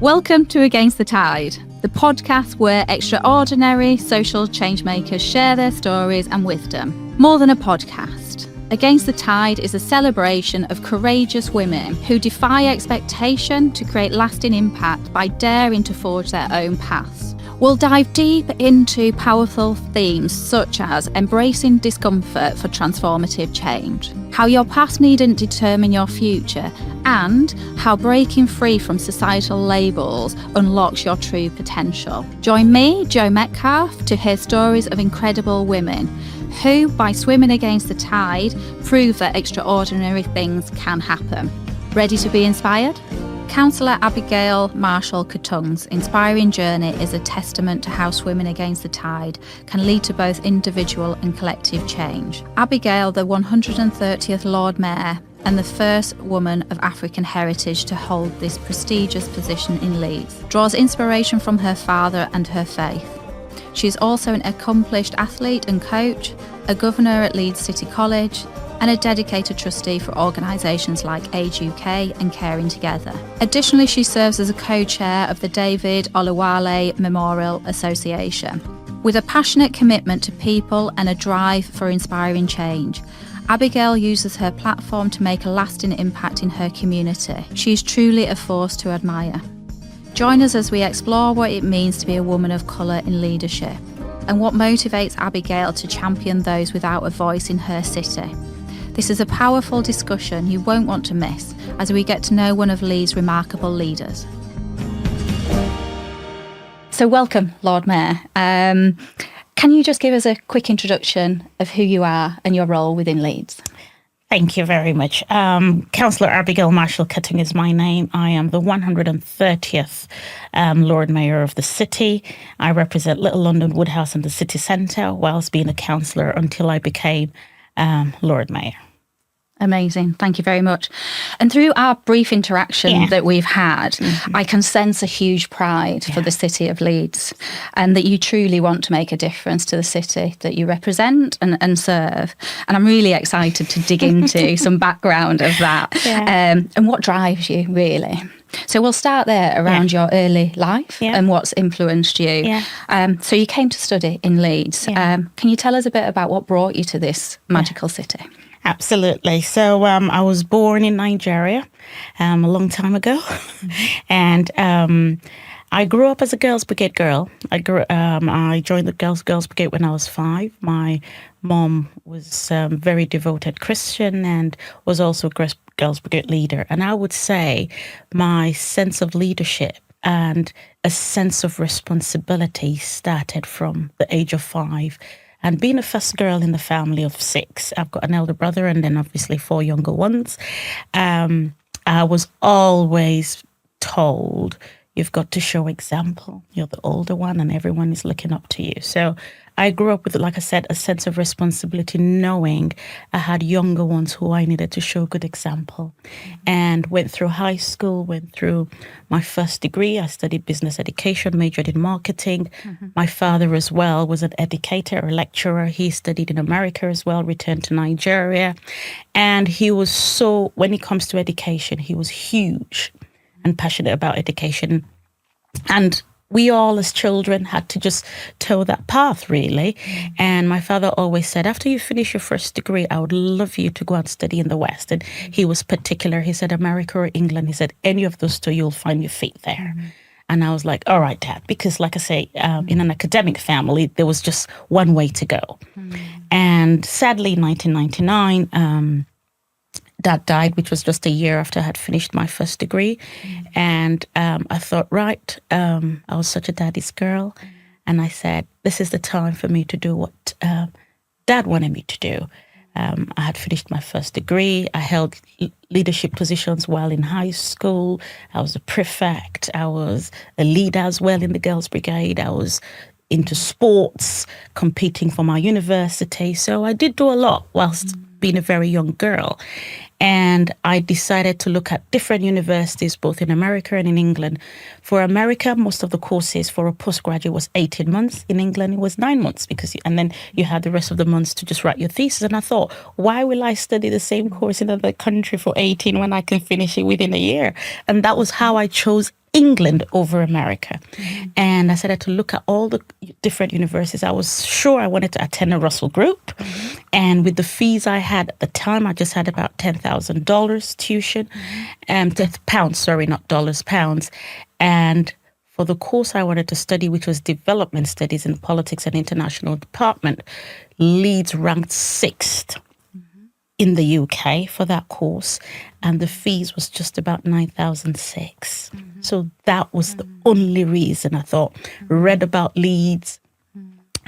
Welcome to Against the Tide, the podcast where extraordinary social changemakers share their stories and wisdom. More than a podcast, Against the Tide is a celebration of courageous women who defy expectation to create lasting impact by daring to forge their own paths. We'll dive deep into powerful themes such as embracing discomfort for transformative change, how your past needn't determine your future, and how breaking free from societal labels unlocks your true potential. Join me, Jo Metcalfe, to hear stories of incredible women who, by swimming against the tide, prove that extraordinary things can happen. Ready to be inspired? Councillor Abigail Marshall Katung's inspiring journey is a testament to how swimming against the tide can lead to both individual and collective change. Abigail, the 130th Lord Mayor and the first woman of African heritage to hold this prestigious position in Leeds, draws inspiration from her father and her faith. She is also an accomplished athlete and coach, a governor at Leeds City College, and a dedicated trustee for organisations like Age UK and Caring Together. Additionally, she serves as a co-chair of the David Oluwale Memorial Association. With a passionate commitment to people and a drive for inspiring change, Abigail uses her platform to make a lasting impact in her community. She is truly a force to admire. Join us as we explore what it means to be a woman of colour in leadership and what motivates Abigail to champion those without a voice in her city. This is a powerful discussion you won't want to miss as we get to know one of Leeds' remarkable leaders. So welcome, Lord Mayor. Can you just give us a quick introduction of who you are and your role within Leeds? Thank you very much. Councillor Abigail Marshall Katung is my name. I am the 130th Lord Mayor of the city. I represent Little London Woodhouse and the city centre whilst being a councillor until I became Lord Mayor. Amazing. Thank you very much. And through our brief interaction that we've had, I can sense a huge pride for the city of Leeds and that you truly want to make a difference to the city that you represent and serve. And I'm really excited to dig into some background of that and what drives you, really. So we'll start there around your early life and what's influenced you. So you came to study in Leeds. Can you tell us a bit about what brought you to this magical city? Absolutely. So I was born in Nigeria a long time ago. And I grew up as a Girls Brigade girl. I joined the Girls Brigade when I was 5. My mom was very devoted Christian and was also a Girls Brigade leader. And I would say my sense of leadership and a sense of responsibility started from the age of 5. And being a first girl in the family of 6, I've got an elder brother and then obviously 4 younger ones. I was always told, you've got to show example. You're the older one and everyone is looking up to you. So I grew up with, like I said, a sense of responsibility, knowing I had younger ones who I needed to show good example. And went through high school, went through my first degree. I studied business education, majored in marketing. My father as well was an educator, a lecturer. He studied in America as well, returned to Nigeria. And he was so, when it comes to education, he was huge and passionate about education. And we all as children had to just toe that path, really. And my father always said, after you finish your first degree, I would love you to go and study in the West. And he was particular. He said, America or England. He said, any of those two, you'll find your feet there. And I was like, all right, Dad, because like I say, in an academic family, there was just one way to go. And sadly, in 1999, Dad died, which was just a year after I had finished my first degree. And I thought, right, I was such a daddy's girl. And I said, this is the time for me to do what Dad wanted me to do. I had finished my first degree. I held leadership positions while in high school. I was a prefect. I was a leader as well in the Girls Brigade. I was into sports, competing for my university. So I did do a lot whilst being a very young girl. And I decided to look at different universities, both in America and in England. For America, most of the courses for a postgraduate was 18 months. In England, it was 9 months, and then you had the rest of the months to just write your thesis. And I thought, why will I study the same course in another country for 18 when I can finish it within a year? And that was how I chose England over America. And I started to look at all the different universities. I was sure I wanted to attend a Russell Group. And with the fees I had at the time, I just had about $10,000 tuition. Pounds, sorry, not dollars, pounds. And for the course I wanted to study, which was development studies in politics and international department, Leeds ranked 6th in the UK for that course, and the fees was just about 9,006. So that was the only reason I thought. Read about Leeds,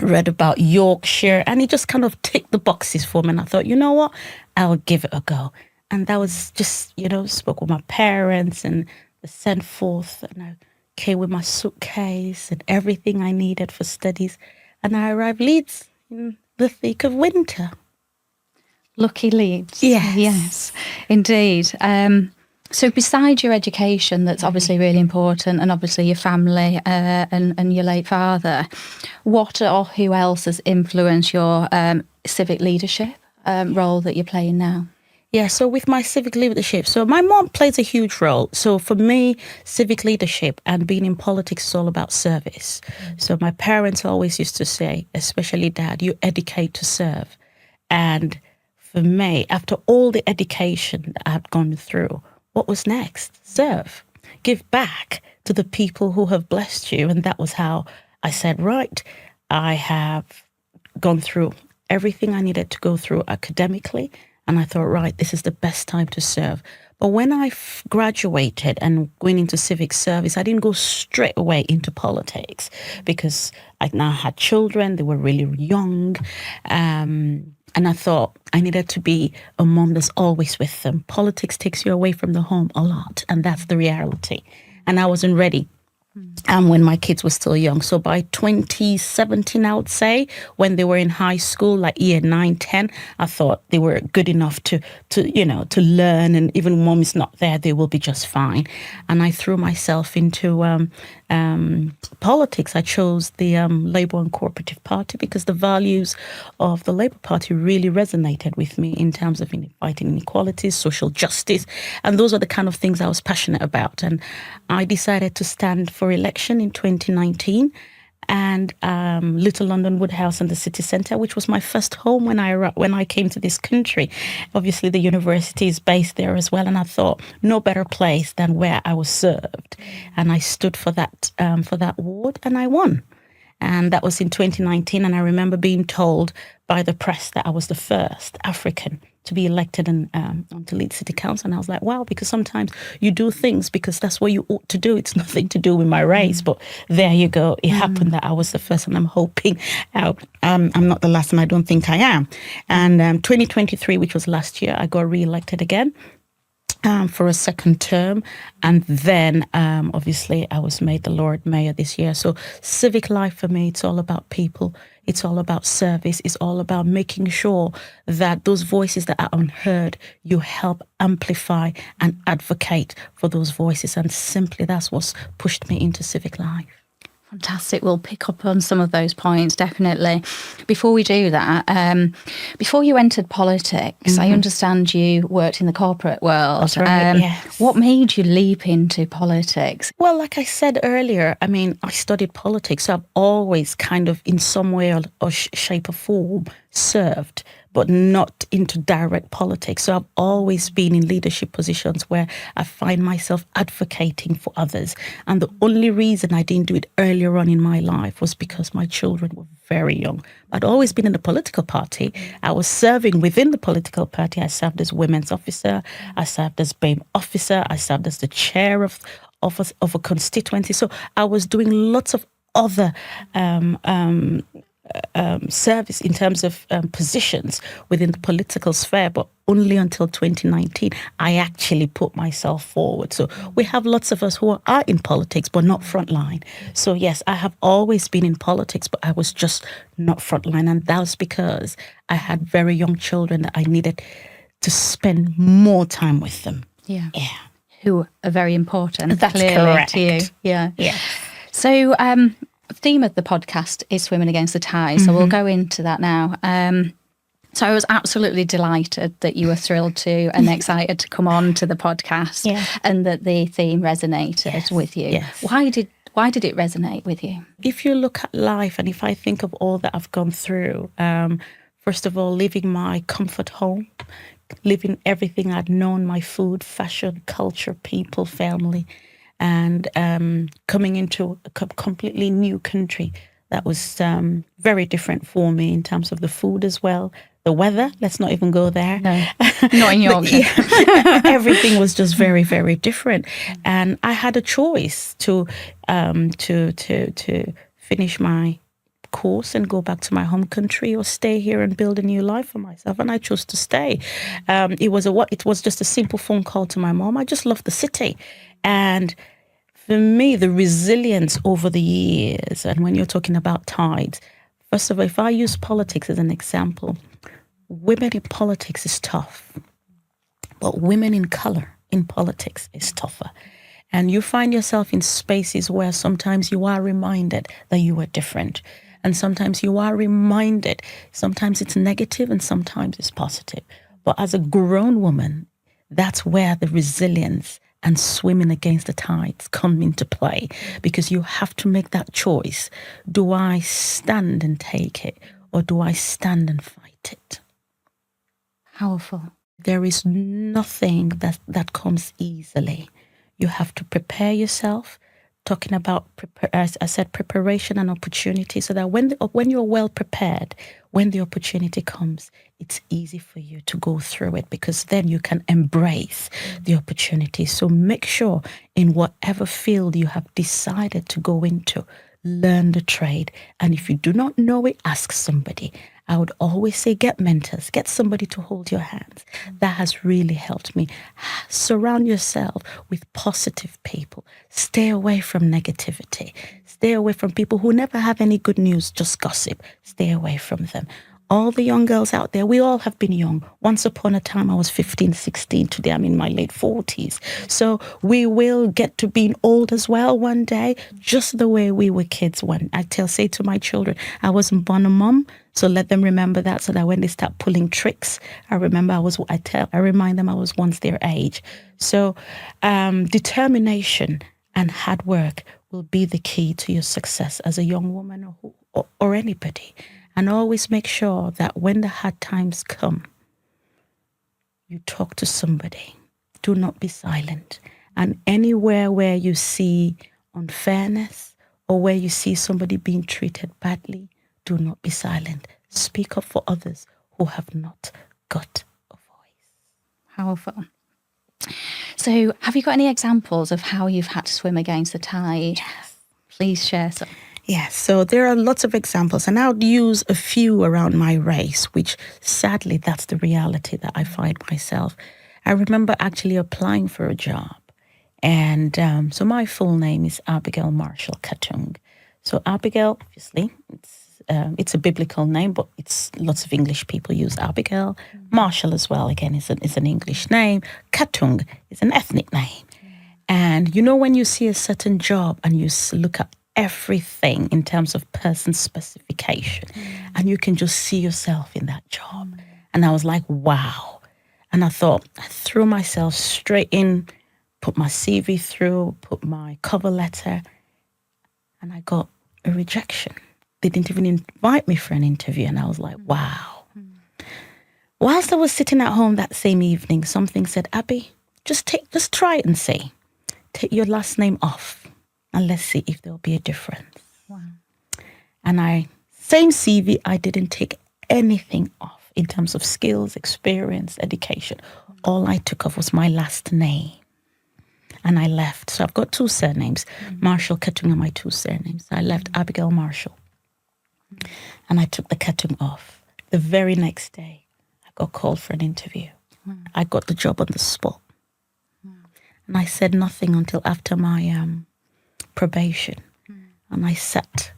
read about Yorkshire, and it just kind of ticked the boxes for me. And I thought, you know what, I'll give it a go. And that was just, spoke with my parents and sent forth, and I came with my suitcase and everything I needed for studies, and I arrived Leeds in the thick of winter. Lucky Leeds. Yes, indeed. So beside your education, that's obviously really important, and obviously your family and your late father, what or who else has influenced your civic leadership role that you're playing now? Yeah, so with my civic leadership, so my mom plays a huge role. So for me, civic leadership and being in politics is all about service. So my parents always used to say, especially Dad, you educate to serve. And for me, after all the education that I had gone through, what was next? Serve. Give back to the people who have blessed you. And that was how I said, right, I have gone through everything I needed to go through academically. And I thought, right, this is the best time to serve. But when I graduated and went into civic service, I didn't go straight away into politics because I now had children. They were really young. And I thought I needed to be a mom that's always with them. Politics takes you away from the home a lot, and that's the reality. And I wasn't ready. And when my kids were still young. So by 2017, I would say, when they were in high school, like year 9, 10, I thought they were good enough to learn. And even when mom is not there, they will be just fine. And I threw myself into politics. I chose the Labour and Cooperative Party because the values of the Labour Party really resonated with me in terms of fighting inequalities, social justice. And those are the kind of things I was passionate about. And I decided to stand for election in 2019, and Little London Woodhouse and the city centre, which was my first home when I came to this country. Obviously, the university is based there as well, and I thought no better place than where I was served, and I stood for that ward, and I won. And that was in 2019, and I remember being told by the press that I was the first African to be elected onto Leeds City Council. And I was like, wow, because sometimes you do things because that's what you ought to do. It's nothing to do with my race. But there you go. It happened that I was the first, and I'm hoping I'm not the last, and I don't think I am. And 2023, which was last year, I got re-elected again. For a second term, and then obviously I was made the Lord Mayor this year. So civic life for me, it's all about people, it's all about service, it's all about making sure that those voices that are unheard, you help amplify and advocate for those voices, and simply that's what's pushed me into civic life. Fantastic. We'll pick up on some of those points, definitely. Before we do that, before you entered politics, I understand you worked in the corporate world. That's right, yes. What made you leap into politics? Well, like I said earlier, I mean, I studied politics, so I've always kind of in some way or shape or form served, but not into direct politics. So I've always been in leadership positions where I find myself advocating for others. And the only reason I didn't do it earlier on in my life was because my children were very young. I'd always been in the political party. I was serving within the political party. I served as women's officer. I served as BAME officer. I served as the chair of a constituency. So I was doing lots of other service in terms of positions within the political sphere, but only until 2019 I actually put myself forward. So we have lots of us who are in politics but not frontline. So yes, I have always been in politics, but I was just not frontline, and that was because I had very young children that I needed to spend more time with them. Yeah. Who are very important. That's clearly correct. To you. Yeah. So the theme of the podcast is swimming against the tide, so we'll go into that now. So I was absolutely delighted that you were thrilled to and excited to come on to the podcast, and that the theme resonated with you. Yes. Why did it resonate with you? If you look at life, and if I think of all that I've gone through, first of all, leaving my comfort home, leaving everything I'd known, my food, fashion, culture, people, family, and coming into a completely new country that was very different for me in terms of the food as well. The weather, let's not even go there. No, not in Yorkshire. Everything was just very, very different. And I had a choice to finish my course and go back to my home country, or stay here and build a new life for myself. And I chose to stay. It was just a simple phone call to my mom. I just love the city. And for me, the resilience over the years, and when you're talking about tides, first of all, if I use politics as an example, women in politics is tough, but women in color in politics is tougher. And you find yourself in spaces where sometimes you are reminded that you are different. And sometimes you are reminded, sometimes it's negative and sometimes it's positive. But as a grown woman, that's where the resilience and swimming against the tides come into play, because you have to make that choice. Do I stand and take it, or do I stand and fight it? Powerful. There is nothing that comes easily. You have to prepare yourself. Talking about, as I said, preparation and opportunity, so that when you're well prepared, when the opportunity comes, it's easy for you to go through it, because then you can embrace the opportunity. So make sure in whatever field you have decided to go into, learn the trade. And if you do not know it, ask somebody. I would always say get mentors, get somebody to hold your hands. That has really helped me. Surround yourself with positive people. Stay away from negativity. Stay away from people who never have any good news, just gossip. Stay away from them. All the young girls out there, we all have been young. Once upon a time, I was 15, 16. Today, I'm in my late 40s. So we will get to being old as well one day, just the way we were kids. When I say to my children, I wasn't born a mum, so let them remember that, so that when they start pulling tricks, I remind them I was once their age. So determination and hard work will be the key to your success as a young woman or anybody. And always make sure that when the hard times come, you talk to somebody. Do not be silent. And anywhere where you see unfairness, or where you see somebody being treated badly, do not be silent. Speak up for others who have not got a voice. Powerful. So have you got any examples of how you've had to swim against the tide? Yes. Please share some. Yes, so there are lots of examples, and I'll use a few around my race, which sadly, that's the reality that I find myself. I remember actually applying for a job, and so my full name is Abigail Marshall Katung. So Abigail, obviously, it's a biblical name, but it's lots of English people use Abigail. Marshall as well, again, is an English name. Katung is an ethnic name. And you know, when you see a certain job and you look at everything in terms of person specification, and you can just see yourself in that job. And I was like, wow. And I thought, I threw myself straight in, put my CV through, put my cover letter, and I got a rejection. They didn't even invite me for an interview. And I was like, wow. Whilst I was sitting at home that same evening, something said, Abby, just try it and see. Take your last name off, and let's see if there'll be a difference. Wow. And same CV, I didn't take anything off in terms of skills, experience, education. All I took off was my last name. And I left. So I've got two surnames. Marshall Katung are my two surnames. I left Abigail Marshall. And I took the Katung off. The very next day, I got called for an interview. I got the job on the spot. And I said nothing until after my probation. And I sat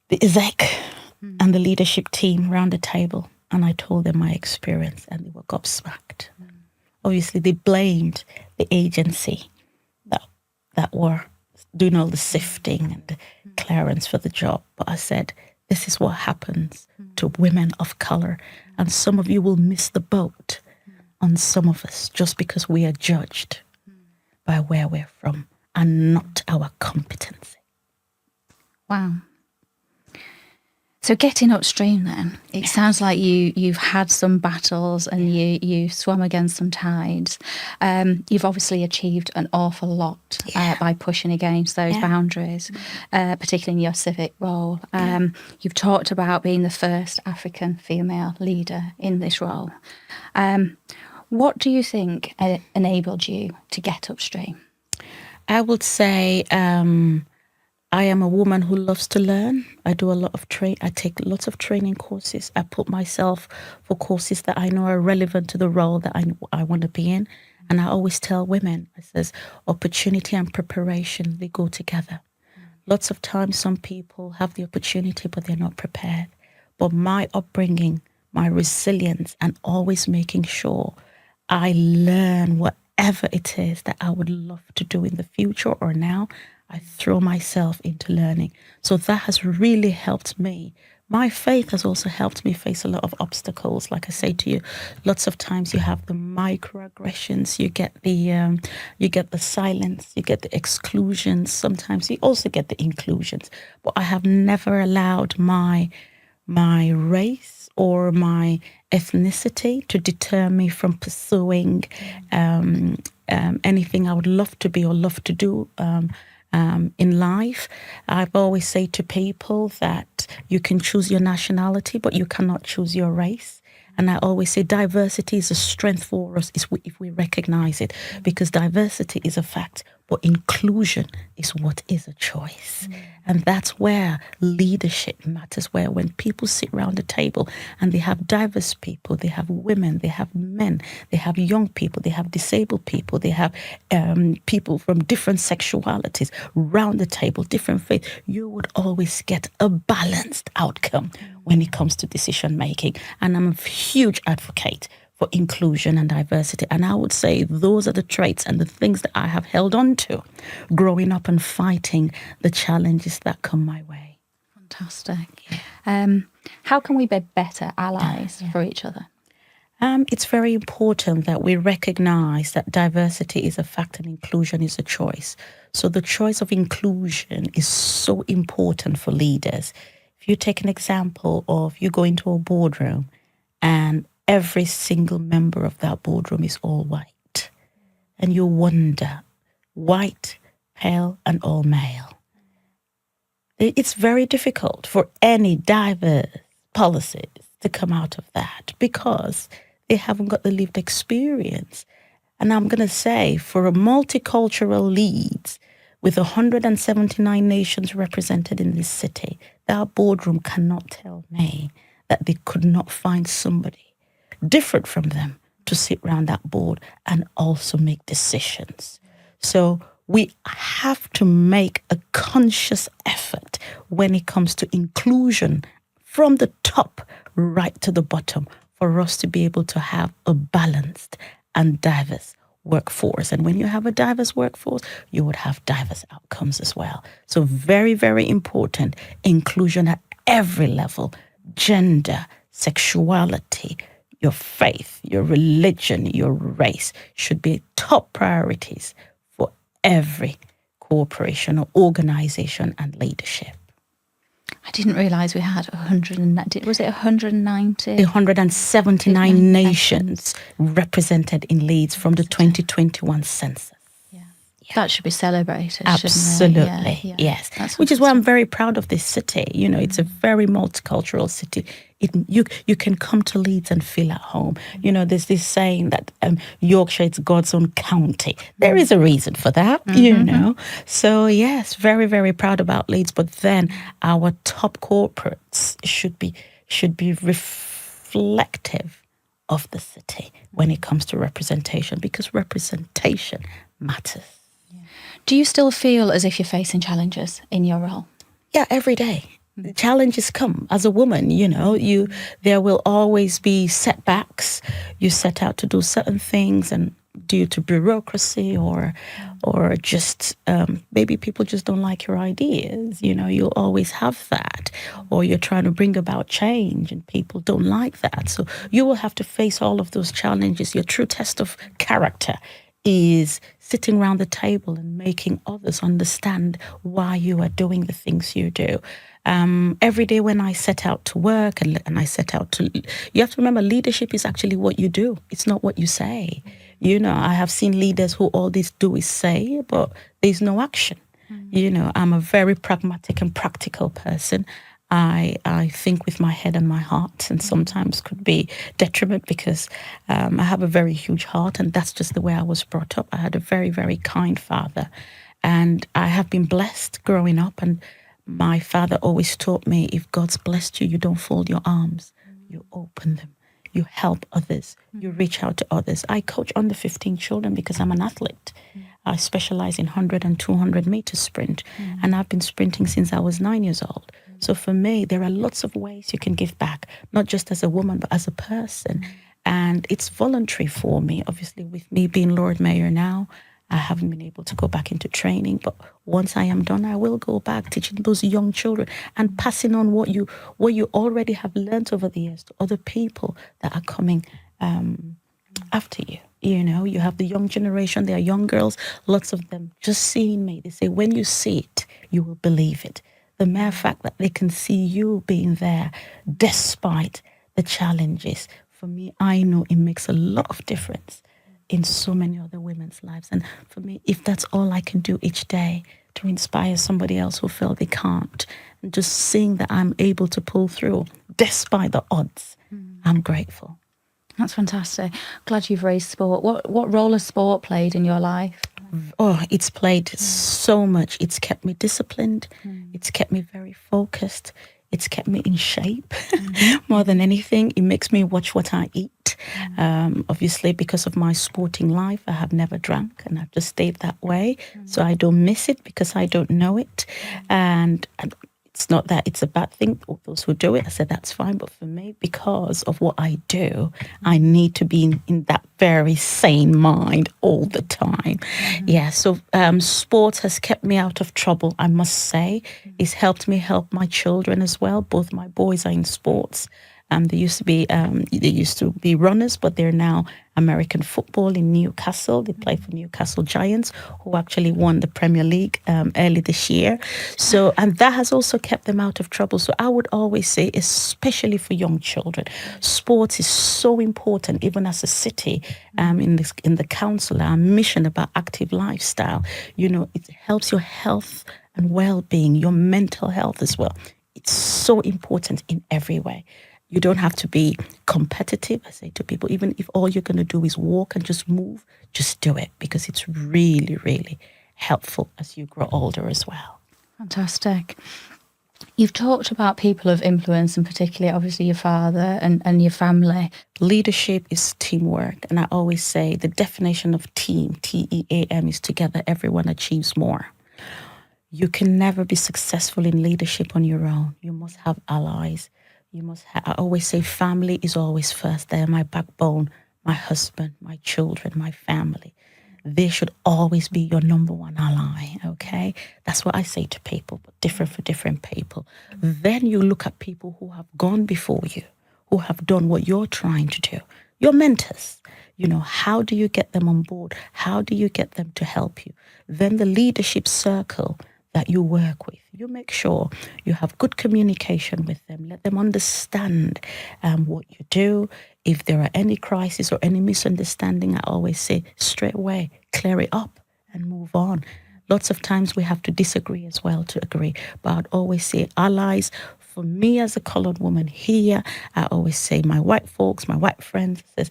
the exec and the leadership team around the table, and I told them my experience, and they were gobsmacked. Obviously, they blamed the agency that were doing all the sifting and the clearance for the job. But I said, This is what happens to women of colour. And some of you will miss the boat on some of us just because we are judged by where we're from and not our competency. Wow. So getting upstream then, it sounds like you've had some battles and you swum against some tides. You've obviously achieved an awful lot by pushing against those boundaries, particularly in your civic role. You've talked about being the first African female leader in this role. What do you think enabled you to get upstream? I would say I am a woman who loves to learn. I do a lot of I take lots of training courses. I put myself for courses that I know are relevant to the role that I want to be in. And I always tell women, I says, opportunity and preparation, they go together. Lots of times some people have the opportunity, but they're not prepared. But my upbringing, my resilience, and always making sure I learn whatever it is that I would love to do in the future or now, I throw myself into learning. So that has really helped me. My faith has also helped me face a lot of obstacles. Like I say to you, lots of times you have the microaggressions, you get the silence, you get the exclusions. Sometimes you also get the inclusions. But I have never allowed my race or my ethnicity to deter me from pursuing anything I would love to be or love to do in life. I've always said to people that you can choose your nationality, but you cannot choose your race. And I always say diversity is a strength for us if we recognize it, because diversity is a fact, but inclusion is what is a choice. And that's where leadership matters, where when people sit around the table and they have diverse people, they have women, they have men, they have young people, they have disabled people, they have people from different sexualities round the table, different faith, you would always get a balanced outcome when it comes to decision making. And I'm a huge advocate for inclusion and diversity. And I would say those are the traits and the things that I have held on to growing up and fighting the challenges that come my way. Fantastic. How can we be better allies for each other? It's very important that we recognize that diversity is a fact and inclusion is a choice. So the choice of inclusion is so important for leaders. If you take an example of you go into a boardroom and every single member of that boardroom is all white, and you wonder, white, pale, and all male. It's very difficult for any diverse policies to come out of that because they haven't got the lived experience. And I'm going to say, for a multicultural Leeds with 179 nations represented in this city, that boardroom cannot tell me that they could not find somebody different from them to sit around that board and also make decisions. So we have to make a conscious effort when it comes to inclusion from the top right to the bottom for us to be able to have a balanced and diverse workforce. And when you have a diverse workforce, you would have diverse outcomes as well. So very, very important, inclusion at every level, gender, sexuality, your faith, your religion, your race should be top priorities for every corporation or organization and leadership. I didn't realise we had 190. Was it 190? 179 nations represented in Leeds from the 2021 census. That should be celebrated, Absolutely, shouldn't it? Yeah. Yes. That's which is why I'm very proud of this city. You know, it's a very multicultural city. You can come to Leeds and feel at home. You know, there's this saying that Yorkshire is God's own county. There is a reason for that, you know. So, yes, very, very proud about Leeds. But then our top corporates should be reflective of the city when it comes to representation, because representation matters. Do you still feel as if you're facing challenges in your role? Yeah, every day. The challenges come. As a woman, you know, there will always be setbacks. You set out to do certain things and due to bureaucracy or just maybe people just don't like your ideas. You'll always have that, or you're trying to bring about change and people don't like that. So you will have to face all of those challenges. Your true test of character is sitting around the table and making others understand why you are doing the things you do. Every day when I set out to work and I set out to, you have to remember, leadership is actually what you do. It's not what you say. I have seen leaders who all they do is say, but there's no action. I'm a very pragmatic and practical person. I think with my head and my heart, and sometimes could be detriment because I have a very huge heart, and that's just the way I was brought up. I had a very, very kind father, and I have been blessed growing up. And my father always taught me, if God's blessed you, you don't fold your arms, you open them. You help others. You reach out to others. I coach under 15 children because I'm an athlete. I specialize in 100 and 200 meter sprint. And I've been sprinting since I was 9 years old. So for me, there are lots of ways you can give back, not just as a woman, but as a person. And it's voluntary for me. Obviously, with me being Lord Mayor now, I haven't been able to go back into training, but once I am done, I will go back teaching those young children and passing on what you already have learned over the years to other people that are coming after you. You have the young generation, they are young girls, lots of them just seeing me. They say, when you see it, you will believe it. The mere fact that they can see you being there despite the challenges, for me, I know it makes a lot of difference in so many other women's lives. And for me, if that's all I can do each day to inspire somebody else who felt they can't, and just seeing that I'm able to pull through despite the odds, I'm grateful. That's fantastic. Glad you've raised sport. What role has sport played in your life? Oh, it's played so much. It's kept me disciplined. It's kept me very focused. It's kept me in shape more than anything. It makes me watch what I eat. Obviously, because of my sporting life, I have never drank and I've just stayed that way. So I don't miss it because I don't know it. And it's not that it's a bad thing. All those who do it, I said, that's fine. But for me, because of what I do, I need to be in that very sane mind all the time. Yeah, so sports has kept me out of trouble, I must say. It's helped me help my children as well. Both my boys are in sports. They used to be runners, but they're now American football in Newcastle. They play for Newcastle Giants, who actually won the Premier League early this year. So, and that has also kept them out of trouble. So I would always say, especially for young children, sports is so important. Even as a city, in the council, our mission about active lifestyle, it helps your health and well-being, your mental health as well. It's so important in every way. You don't have to be competitive. I say to people, even if all you're going to do is walk and just move, just do it, because it's really, really helpful as you grow older as well. Fantastic. You've talked about people of influence, and particularly, obviously, your father and your family. Leadership is teamwork. And I always say the definition of team, TEAM, is together everyone achieves more. You can never be successful in leadership on your own. You must have allies. I always say family is always first. They are my backbone, my husband, my children, my family. They should always be your number one ally, okay? That's what I say to people, but different for different people. Then you look at people who have gone before you, who have done what you're trying to do. Your mentors, how do you get them on board? How do you get them to help you? Then the leadership circle that you work with, you make sure you have good communication with them. Let them understand what you do. If there are any crises or any misunderstanding, I always say straight away, clear it up and move on. Lots of times we have to disagree as well to agree. But I'd always say allies. For me as a colored woman here, I always say my white folks, my white friends, says,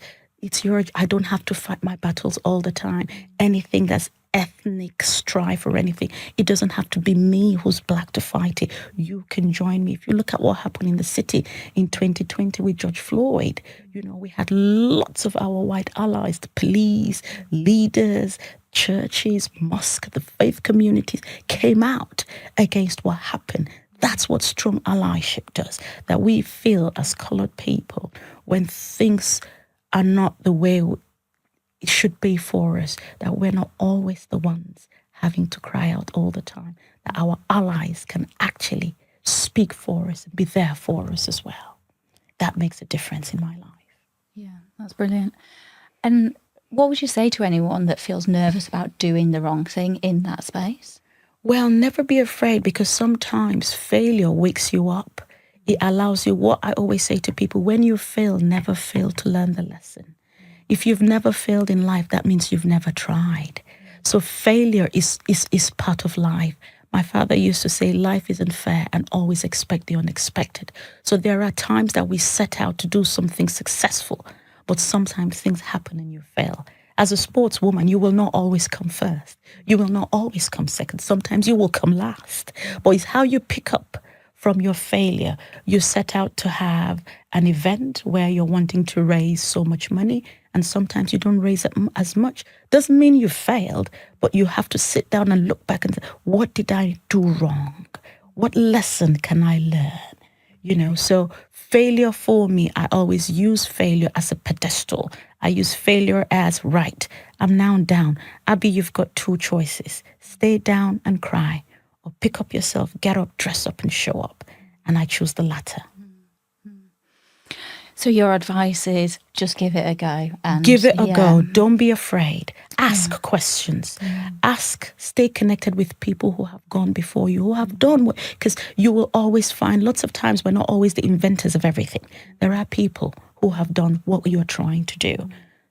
I don't have to fight my battles all the time. Anything that's ethnic strife or anything, it doesn't have to be me who's black to fight it. You can join me. If you look at what happened in the city in 2020 with George Floyd, we had lots of our white allies, the police, leaders, churches, mosques, the faith communities came out against what happened. That's what strong allyship does, that we feel as colored people when things are not the way it should be for us that we're not always the ones having to cry out all the time, that our allies can actually speak for us and be there for us as well. That makes a difference in my life. Yeah, that's brilliant. And what would you say to anyone that feels nervous about doing the wrong thing in that space? Well, never be afraid, because sometimes failure wakes you up. It allows you, what I always say to people, when you fail, never fail to learn the lesson. If you've never failed in life, that means you've never tried. So failure is part of life. My father used to say, life isn't fair, and always expect the unexpected. So there are times that we set out to do something successful, but sometimes things happen and you fail. As a sportswoman, you will not always come first. You will not always come second. Sometimes you will come last. But it's how you pick up from your failure. You set out to have an event where you're wanting to raise so much money, and sometimes you don't raise as much. Doesn't mean you failed, but you have to sit down and look back and say, what did I do wrong? What lesson can I learn? You know, so failure for me, I always use failure as a pedestal. I use failure as, right, I'm now down. Abby, you've got two choices. Stay down and cry, or pick up yourself, get up, dress up and show up. And I choose the latter. So your advice is just give it a go. And give it a go. Don't be afraid. Ask questions. Ask, stay connected with people who have gone before you, who have done what, because you will always find, lots of times we're not always the inventors of everything. There are people who have done what you're trying to do.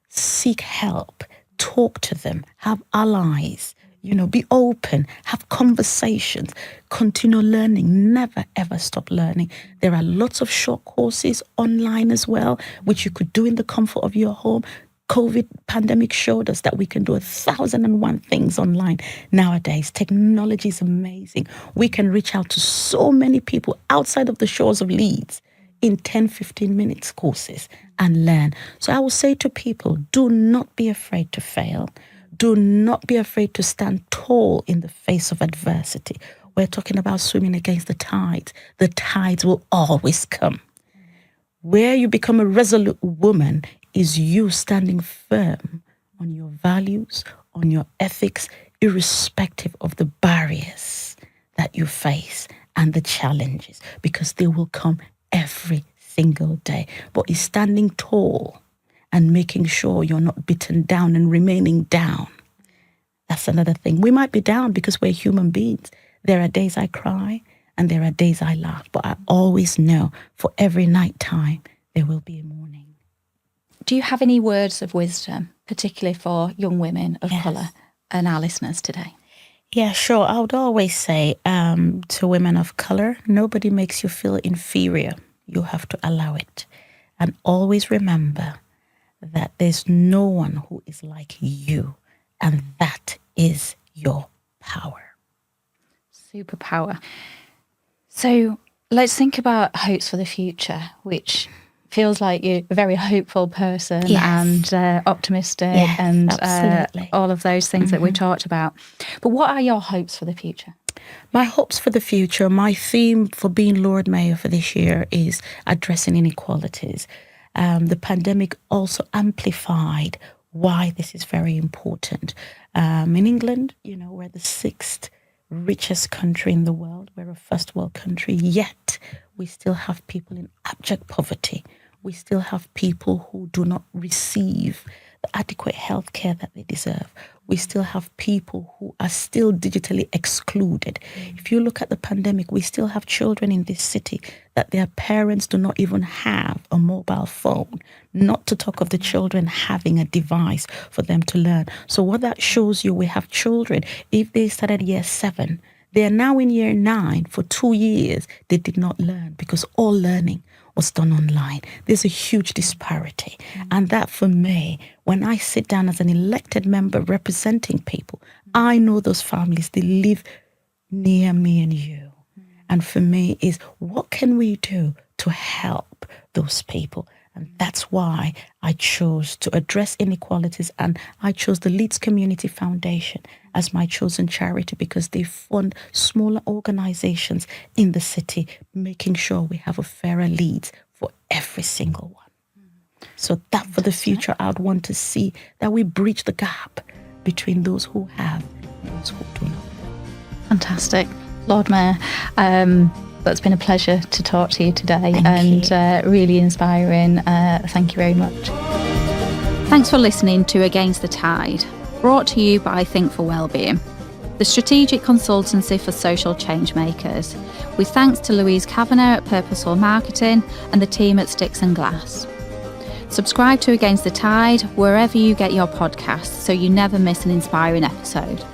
Seek help. Talk to them. Have allies. You know, be open, have conversations, continue learning, never ever stop learning. There are lots of short courses online as well, which you could do in the comfort of your home. COVID pandemic showed us that we can do 1,001 things online nowadays. Technology is amazing. We can reach out to so many people outside of the shores of Leeds in 10, 15 minutes courses and learn. So I will say to people, do not be afraid to fail. Do not be afraid to stand tall in the face of adversity. We're talking about swimming against the tides. The tides will always come. Where you become a resolute woman is you standing firm on your values, on your ethics, irrespective of the barriers that you face and the challenges, because they will come every single day. But it's standing tall and making sure you're not beaten down and remaining down. That's another thing. We might be down because we're human beings. There are days I cry and there are days I laugh, but I always know for every night time there will be a morning. Do you have any words of wisdom, particularly for young women of colour and our listeners today? Yeah, sure. I would always say to women of colour, nobody makes you feel inferior. You have to allow it. And always remember that there's no one who is like you, and that is your power. Superpower. So let's think about hopes for the future, which feels like you're a very hopeful person and optimistic and all of those things that we talked about. But what are your hopes for the future? My hopes for the future, my theme for being Lord Mayor for this year is addressing inequalities. The pandemic also amplified why this is very important. In England, you know, we're the 6th richest country in the world. We're a first world country, yet we still have people in abject poverty. We still have people who do not receive the adequate health care that they deserve. We still have people who are still digitally excluded. If you look at the pandemic, we still have children in this city that their parents do not even have a mobile phone, not to talk of the children having a device for them to learn. So what that shows you, we have children, if they started year 7, they are now in year 9. For 2 years, they did not learn because all learning was done online. There's a huge disparity. And that for me, when I sit down as an elected member representing people, I know those families, they live near me and you. And for me is, what can we do to help those people? And that's why I chose to address inequalities, and I chose the Leeds Community Foundation as my chosen charity because they fund smaller organizations in the city, making sure we have a fairer Leeds for every single one. So that for the future, I'd want to see that we bridge the gap between those who have and those who do not. Fantastic. Lord Mayor, that's been a pleasure to talk to you today really inspiring. Thank you very much. Thanks for listening to Against the Tide, brought to you by Think for Wellbeing, the strategic consultancy for social change makers, with thanks to Louise Kavanagh at Purposeful Marketing and the team at Sticks and Glass. Subscribe to Against the Tide wherever you get your podcasts so you never miss an inspiring episode.